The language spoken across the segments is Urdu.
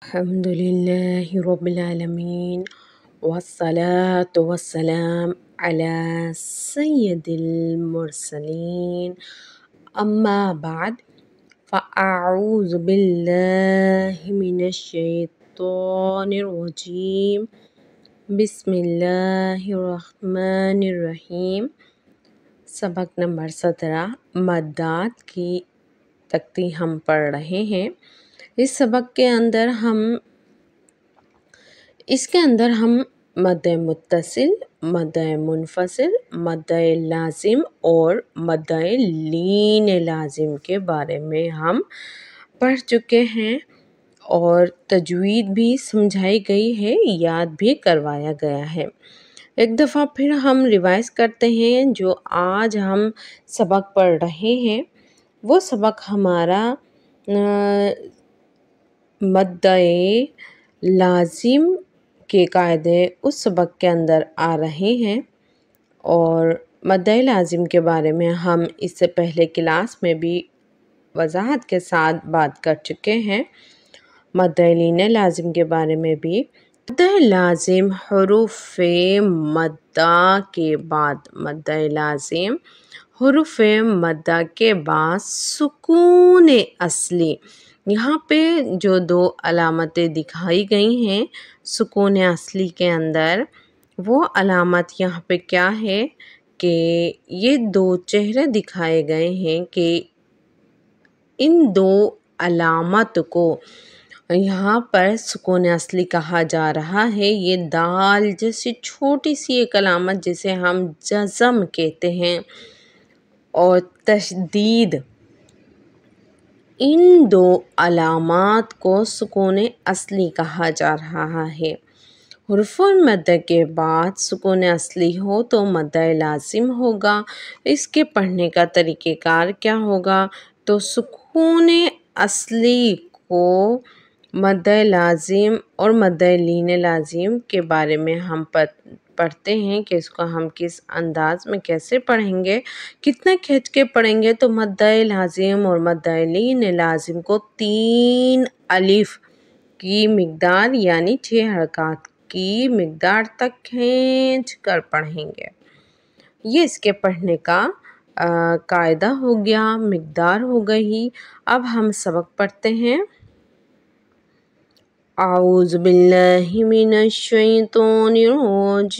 الحمد لله رب العالمين والصلاة والسلام على سيد المرسلين أما بعد فأعوذ بالله من الشيطان الرجيم بسم الله الرحمن الرحیم۔ سبق نمبر 17 مدات کی تختی ہم پڑھ رہے ہیں۔ اس سبق کے اندر ہم مد متصل، مد منفصل، مد لازم اور مد لین لازم کے بارے میں ہم پڑھ چکے ہیں اور تجوید بھی سمجھائی گئی ہے، یاد بھی کروایا گیا ہے۔ ایک دفعہ پھر ہم ریوائز کرتے ہیں۔ جو آج ہم سبق پڑھ رہے ہیں وہ سبق ہمارا مد لازم کے قاعدے اس سبق کے اندر آ رہے ہیں، اور مد لازم کے بارے میں ہم اس سے پہلے کلاس میں بھی وضاحت کے ساتھ بات کر چکے ہیں۔ مد لین لازم کے بارے میں بھی مد لازم حروف مدہ کے بعد سکون اصلی، یہاں پہ جو دو علامتیں دکھائی گئی ہیں سکون اصلی کے اندر، وہ علامت یہاں پہ کیا ہے کہ یہ دو چہرے دکھائے گئے ہیں کہ ان دو علامت کو یہاں پر سکون اصلی کہا جا رہا ہے۔ یہ دال جیسی چھوٹی سی ایک علامت جسے ہم جزم کہتے ہیں، اور تشدید، ان دو علامات کو سکون اصلی کہا جا رہا ہے۔ حروف مد کے بعد سکون اصلی ہو تو مد لازم ہوگا۔ اس کے پڑھنے کا طریقہ کار کیا ہوگا؟ تو سکون اصلی کو مد لازم اور مد لین لازم کے بارے میں ہم پڑھتے ہیں کہ اس کو ہم کس انداز میں کیسے پڑھیں گے، کتنا کھینچ کے پڑھیں گے۔ تو مد لازم اور مد لین لازم کو 3 الف کی مقدار یعنی 6 حرکات کی مقدار تک کھینچ کر پڑھیں گے۔ یہ اس کے پڑھنے کا قاعدہ ہو گیا، مقدار ہو گئی۔ اب ہم سبق پڑھتے ہیں۔ اعوذ باللہ من الشیطان الرجیم،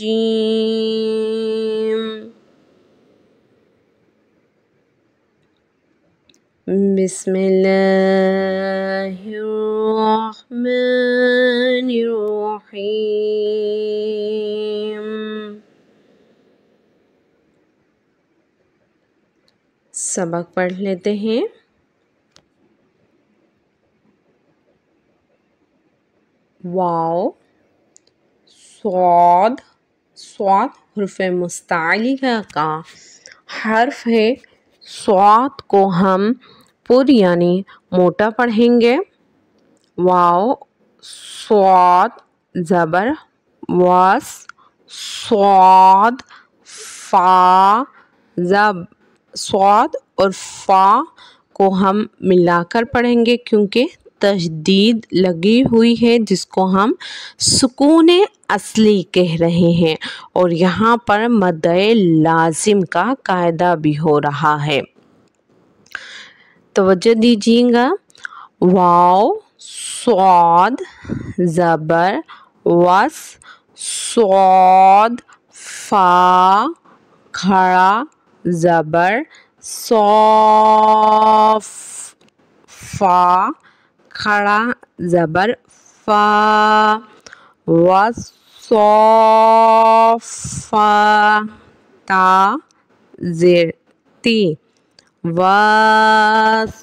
بسم اللہ الرحمن الرحیم۔ سبق پڑھ لیتے ہیں۔ واو، صاد حرف مستعلیہ کا حرف ہے۔ صاد کو ہم پر یعنی موٹا پڑھیں گے۔ واو، صاد، زبر، واس، صاد، فا، صاد اور فا کو ہم ملا کر پڑھیں گے کیونکہ تشدید لگی ہوئی ہے جس کو ہم سکون اصلی کہہ رہے ہیں، اور یہاں پر مد لازم کا قاعدہ بھی ہو رہا ہے۔ توجہ دیجیے گا۔ واو، صاد، زبر، وس، صاد، فا، کھڑا زبر، صاف، فا، کھڑا زبر، فا، والصافات، زیر تی، والصافات،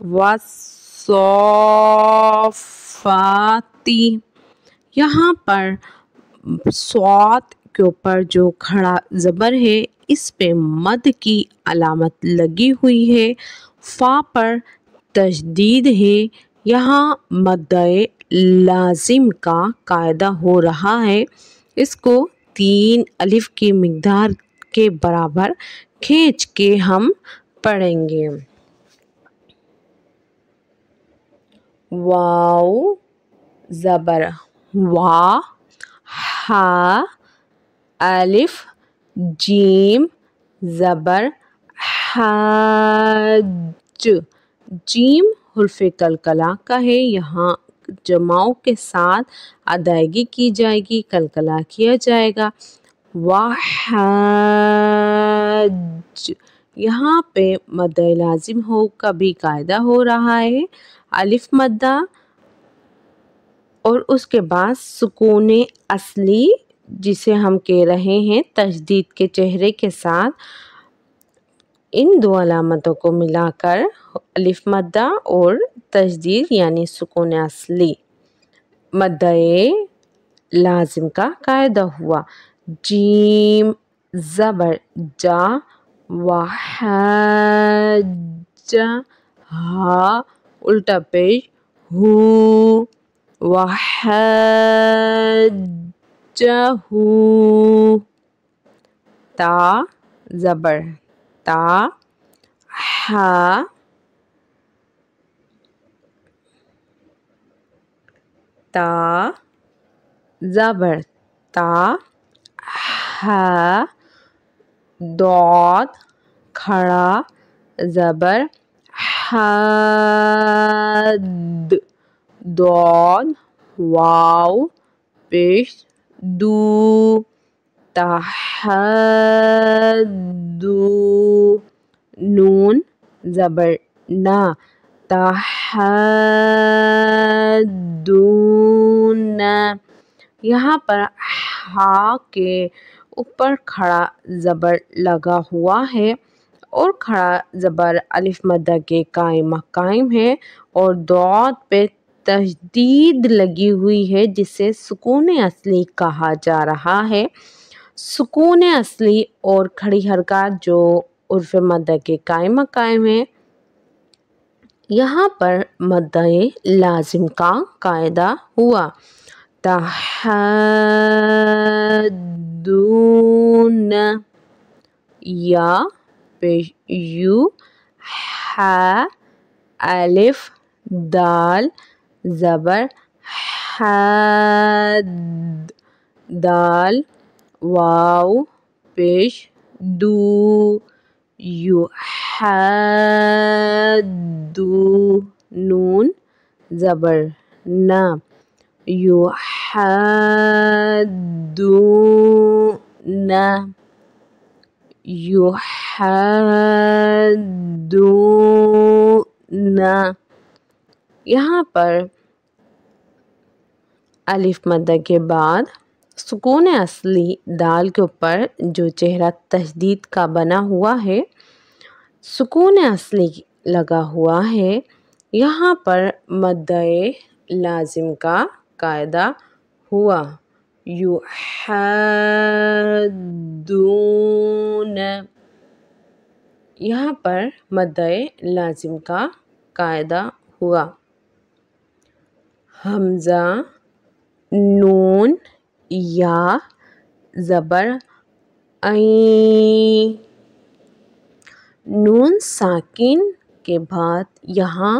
والصافات۔ یہاں پر صاد کے اوپر جو کھڑا زبر ہے اس پہ مد کی علامت لگی ہوئی ہے، فا پر تشدید ہے، یہاں مد لازم کا قاعدہ ہو رہا ہے۔ اس کو 3 الف کی مقدار کے برابر کھینچ کے ہم پڑھیں گے۔ واو زبر وا، ہا الف جیم زبر حج، جیم حرف قلقلہ کا ہے، یہاں جماؤ کے ساتھ ادائیگی کی جائے گی، قلقلہ کیا جائے گا۔ وحج، یہاں پہ مد لازم ہو کا بھی قاعدہ ہو رہا ہے، الف مدہ اور اس کے بعد سکون اصلی جسے ہم کہہ رہے ہیں تشدید کے چہرے کے ساتھ، ان دو علامتوں کو ملا کر الف مدہ اور تشدید یعنی سکون اصلی مدہ لازم کا قاعدہ ہوا۔ جیم زبر جا، وحج، ہا الٹا پیش ہو، وحجہ، تا زبر تا، ہا تا زبر تا، ہا ضاد کھڑا زبر حد، ضاد واو پیش دو، تحدو، نون زبر نا، تحدون، یہاں پر ہا کے اوپر کھڑا زبر لگا ہوا ہے اور کھڑا زبر الف مدہ کے قائم مقام ہے اور ضاد پہ تشدید لگی ہوئی ہے جسے سکون اصلی کہا جا رہا ہے۔ سکون اصلی اور کھڑی حرکات جو حرف مدہ کے قائم مقام ہے، یہاں پر مدہ لازم کا قاعدہ ہوا۔ تحدون، یا پیش یو، ہا الف دال زبر حد، دال واو پیش دو، یحدو، نون زبر نا، یحدون، یحدون، یہاں پر الف مدہ کے بعد سکون اصلی دال کے اوپر جو چہرہ تشدید کا بنا ہوا ہے، سکون اصلی لگا ہوا ہے، یہاں پر مدہ لازم کا قاعدہ ہوا۔ یحدون، یہاں پر مدہ لازم کا قاعدہ ہوا۔ حمزہ نون یا زبر عین، نون ساکن کے بعد یہاں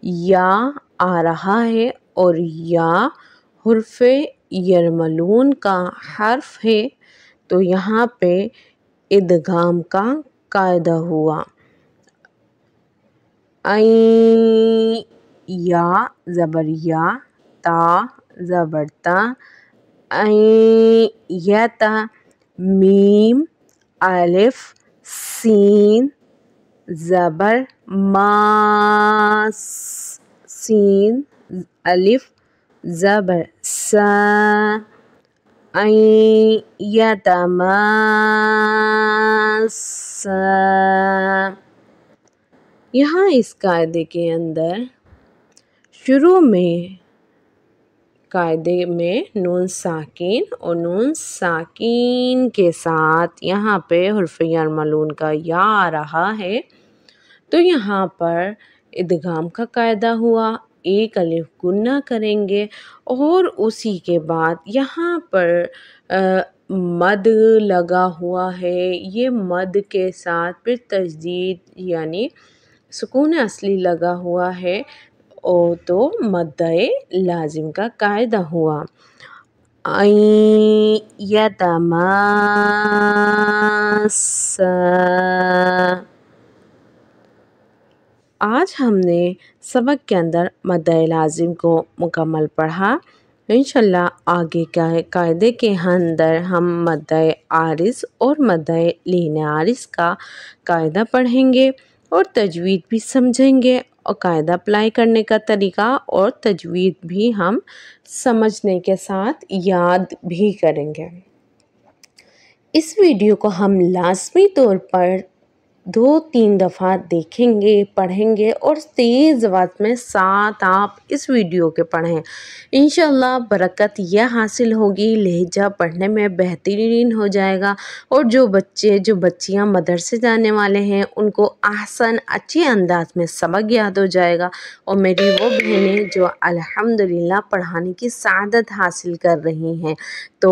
یا آ رہا ہے اور یا حرف یرملون کا حرف ہے تو یہاں پہ ادغام کا قاعدہ ہوا۔ عین، یا زبر یا، تا زبر تا، عین یتا، میم الف سین زبر ما، سین الف زبر سا، عین یتماسا، یہاں اس قاعدے کے اندر شروع میں قاعدے میں نون ساکن اور نون ساکن کے ساتھ یہاں پہ حرف یرملون کا یا آ رہا ہے تو یہاں پر ادغام کا قاعدہ ہوا، ایک الف گنہ کریں گے اور اسی کے بعد یہاں پر مد لگا ہوا ہے، یہ مد کے ساتھ پھر تشدید یعنی سکون اصلی لگا ہوا ہے او تو مد لازم کا قاعدہ ہوا. یتماسا. آج ہم نے سبق کے اندر مد لازم کو مکمل پڑھا. انشاءاللہ آگے کا قاعدے کے اندر ہم مد عارض اور مد لین عارض کا قاعدہ پڑھیں گے اور تجوید بھی سمجھیں گے اور قاعدہ اپلائی کرنے کا طریقہ اور تجوید بھی ہم سمجھنے کے ساتھ یاد بھی کریں گے. اس ویڈیو کو ہم لازمی طور پر 2-3 دفعہ دیکھیں گے، پڑھیں گے اور تیز آواز میں ساتھ آپ اس ویڈیو کے پڑھیں. انشاءاللہ برکت یہ حاصل ہوگی، لہجہ پڑھنے میں بہترین ہو جائے گا اور جو بچیاں مدرسے جانے والے ہیں ان کو احسن اچھے انداز میں سبق یاد ہو جائے گا. اور میری وہ بہنیں جو الحمدللہ پڑھانے کی سعادت حاصل کر رہی ہیں تو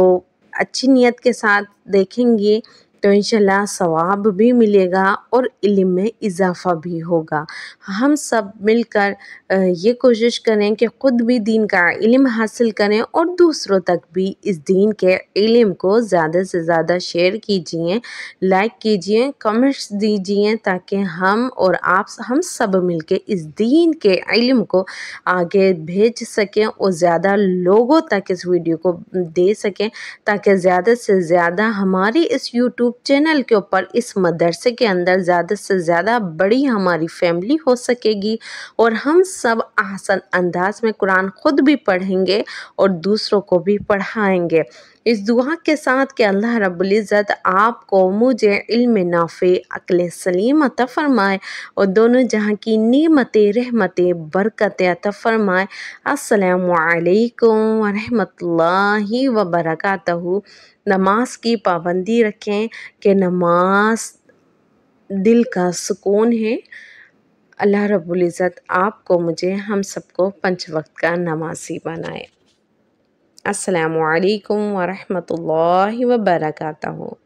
اچھی نیت کے ساتھ دیکھیں گے تو انشاءاللہ ثواب بھی ملے گا اور علم میں اضافہ بھی ہوگا. ہم سب مل کر یہ کوشش کریں کہ خود بھی دین کا علم حاصل کریں اور دوسروں تک بھی اس دین کے علم کو زیادہ سے زیادہ شیئر کیجئے، لائک کیجئے، کمنٹس دیجئے تاکہ ہم اور آپ ہم سب مل کے اس دین کے علم کو آگے بھیج سکیں اور زیادہ لوگوں تک اس ویڈیو کو دے سکیں تاکہ زیادہ سے زیادہ ہماری اس یوٹیوب چینل کے اوپر اس مدرسے کے اندر زیادہ سے زیادہ بڑی ہماری فیملی ہو سکے گی اور ہم سب احسن انداز میں قرآن خود بھی پڑھیں گے اور دوسروں کو بھی پڑھائیں گے. اس دعا کے ساتھ کہ اللہ رب العزت آپ کو مجھے علم نافع، عقل سلیم عطا فرمائے اور دونوں جہاں کی نعمتیں، رحمتیں، برکتیں عطا فرمائے. السلام علیکم ورحمۃ اللہ وبرکاتہ. نماز کی پابندی رکھیں کہ نماز دل کا سکون ہے. اللہ رب العزت آپ کو مجھے ہم سب کو 5 وقت کا نمازی بنائے. السلام علیکم ورحمۃ اللہ وبرکاتہ.